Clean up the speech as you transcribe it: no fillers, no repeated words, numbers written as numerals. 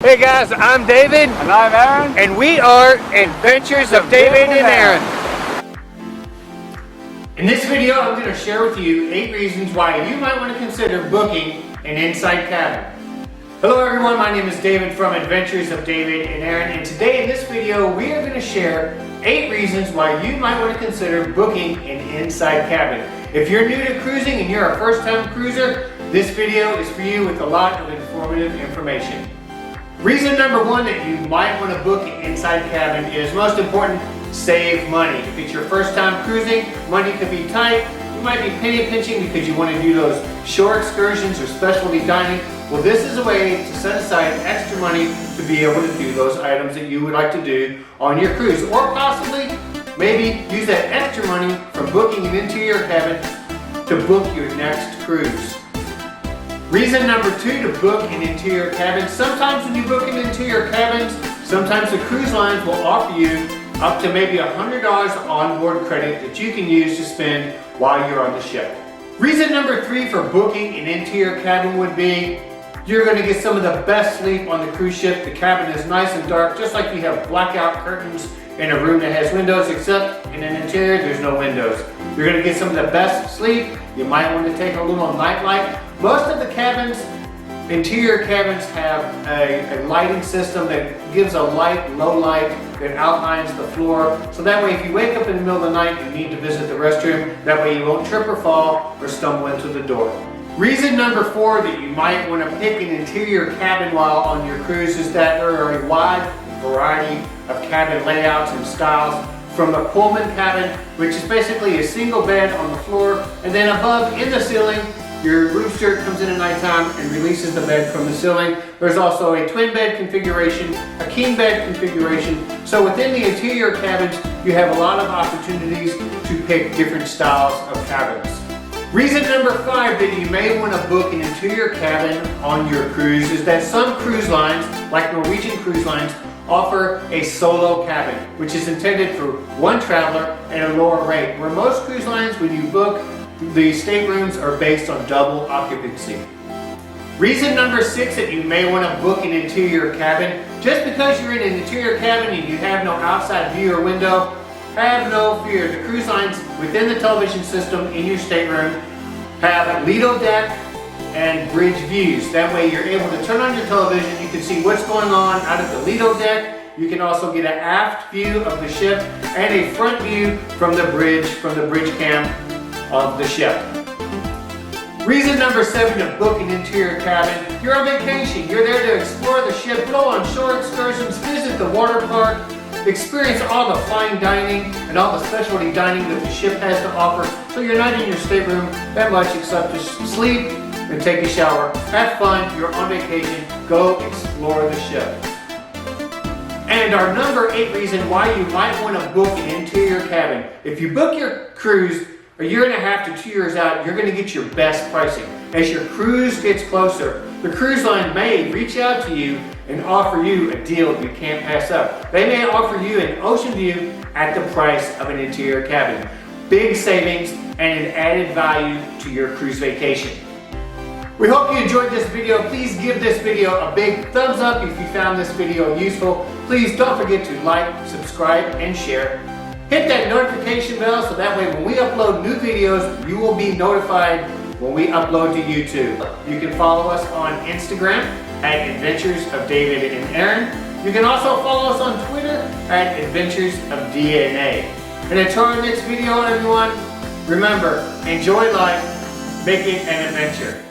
Hey guys, I'm David. And I'm Aaron. And we are Adventures of David and Aaron. In this video, I'm going to share with you 8 reasons why you might want to consider booking an inside cabin. Hello everyone, my name is David from Adventures of David and Aaron. And today in this video, we are going to share 8 reasons why you might want to consider booking an inside cabin. If you're new to cruising and you're a first-time cruiser, this video is for you with a lot of informative information. Reason number 1 that you might want to book an inside cabin is, most important, save money. If it's your first time cruising, money could be tight. You might be penny pinching because you want to do those short excursions or specialty dining. Well, this is a way to set aside extra money to be able to do those items that you would like to do on your cruise. Or possibly, maybe use that extra money from booking an interior cabin to book your next cruise. Reason number 2 to book an interior cabin. Sometimes when you book an interior cabin, sometimes the cruise lines will offer you up to maybe $100 onboard credit that you can use to spend while you're on the ship. Reason number 3 for booking an interior cabin would be you're going to get some of the best sleep on the cruise ship. The cabin is nice and dark, just like you have blackout curtains in a room that has windows, except in an interior there's no windows. You're going to get some of the best sleep. You might want to take a little night light. Most of the cabins, interior cabins, have a lighting system that gives a light, low light that outlines the floor. So that way if you wake up in the middle of the night and you need to visit the restroom, that way you won't trip or fall or stumble into the door. Reason number 4 that you might want to pick an interior cabin while on your cruise is that there are a wide variety of cabin layouts and styles, from the Pullman cabin, which is basically a single bed on the floor, and then above in the ceiling, your roof steward comes in at nighttime and releases the bed from the ceiling. There's also a twin bed configuration, a king bed configuration. So within the interior cabins, you have a lot of opportunities to pick different styles of cabins. Reason number 5 that you may want to book an interior cabin on your cruise is that some cruise lines, like Norwegian Cruise Lines, offer a solo cabin, which is intended for one traveler at a lower rate, where most cruise lines, when you book, the staterooms are based on double occupancy. Reason number 6 that you may want to book an interior cabin, just because you're in an interior cabin and you have no outside view or window, have no fear. The cruise lines within the television system in your stateroom have Lido deck and bridge views. That way you're able to turn on your television, you can see what's going on out of the Lido deck. You can also get an aft view of the ship and a front view from the bridge cam of the ship. Reason number 7 to book an interior cabin. You're on vacation. You're there to explore the ship, go on shore excursions, visit the water park, experience all the fine dining and all the specialty dining that the ship has to offer. So you're not in your stateroom that much except to sleep and take a shower. Have fun. You're on vacation. Go explore the ship. And our number 8 reason why you might want to book an interior cabin. If you book your cruise a year and a half to 2 years out, you're going to get your best pricing. As your cruise gets closer, the cruise line may reach out to you and offer you a deal you can't pass up. They may offer you an ocean view at the price of an interior cabin. Big savings and an added value to your cruise vacation. We hope you enjoyed this video. Please give this video a big thumbs up if you found this video useful. Please don't forget to like, subscribe, and share. Hit that notification bell so that way when we upload new videos, you will be notified when we upload to YouTube. You can follow us on Instagram at Adventures of David and Aaron. You can also follow us on Twitter at Adventures of DNA. And until our next video, everyone, remember, enjoy life, make it an adventure.